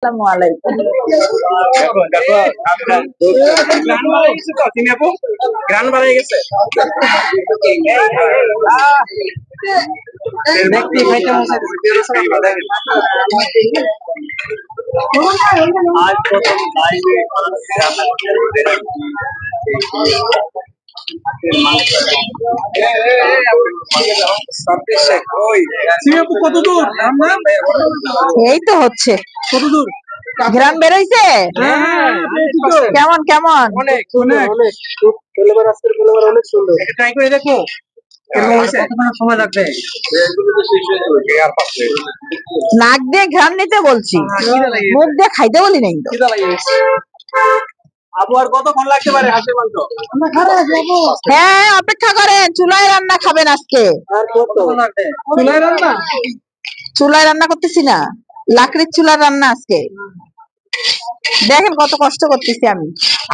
আসসালামু আলাইকুম। দেখো দেখো গান বাড়াই গেছে তো তুমি আপু গান বাড়াই গেছে দেখতে খাইতে মন আজ প্রথম লাইভে রান্না করতে কত দূর এই তো হচ্ছে। কত দূর গ্রাম বেরোইছে। কেমন কেমন? অনেক অনেক অনেক ফ্লেভার আছে, ফ্লেভার অনেক সুন্দর। এটা ট্রাই করে দেখো কেমন হয়েছে। কতক্ষণ সময় লাগবে? নাক দিয়ে ঘ্রাণ নিতে বলছি, মুখ দিয়ে খাইতে বলি নাই তো। আবু আর কতক্ষণ লাগতে পারে হাঁসের মাংস? হ্যাঁ, অপেক্ষা করেন, চুলায় রান্না খাবেন আজকে। আর কতক্ষণ লাগবে? চুলায় রান্না? চুলায় রান্না করতেছি না, লাকড়ির চুলার রান্না আজকে। দেখেন কত কষ্ট করতেছি আমি।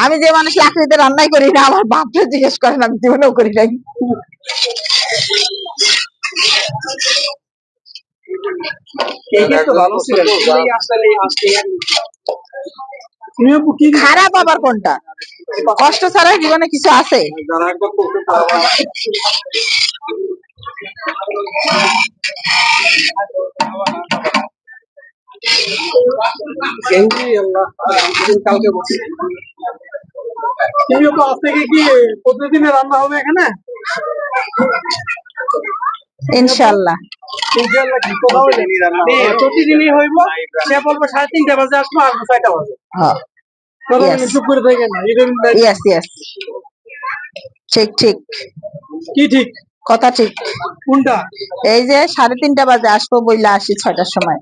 আমি যে মানুষ লাকড়িতে রান্নাই করি না, আমার বাপরে জিজ্ঞেস করেন, আমি জীবনেও করি নাই। খারাপ আবার কোনটা? কষ্ট ছাড়া জীবনে কিছু আছে? প্রতিদিনে রান্না হবে এখানে ইনশাআল্লাহ। প্রতিদিনই হইব। সে বলবো 3:30 বাজে আসবো, আসবো 6টা বাজে। ইয়েস ইয়েস, ঠিক ঠিক। কি ঠিক? কথা ঠিক। কোনটা? এই যে 3:30 বাজে আসবো বইলা আসি 6টার সময়।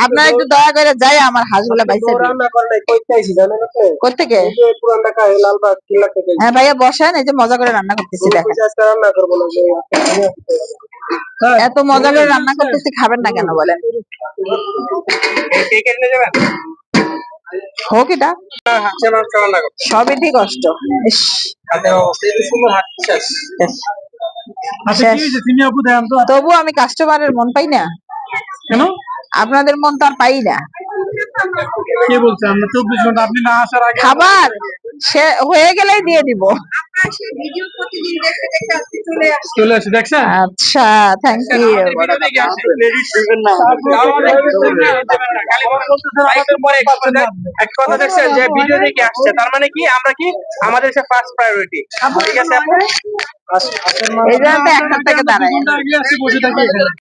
আপনারা একটু দয়া করে যাই আমার হাঁসগুলা বাইসে কোথেকে। হ্যাঁ ভাইয়া বসেন, এই যে মজা করে রান্না করতেছি দেখেন। এত মজা করে রান্না করতেছি, খাবেন না কেন বলেন? হোক, এটা সবই কষ্ট। তবু আমি কাস্টমারের মন পাই না কেন? আপনাদের মন তো আর পাই না। কে বলছে আমরা 24 ঘন্টা আপনি না আসার আগে খাবার সে হয়ে গেলেই দিয়ে দিব। চলে আসে দেখছেন? আচ্ছা, থ্যাংক ইউ। এক কথা দেখছেন যে ভিডিও দেখে আসছে, তার মানে কি আমরা কি আমাদের কাছে ফার্স্ট প্রায়োরিটি। ঠিক আছে আপু, এই জন্য তো একটা থেকে দাঁড়ায়।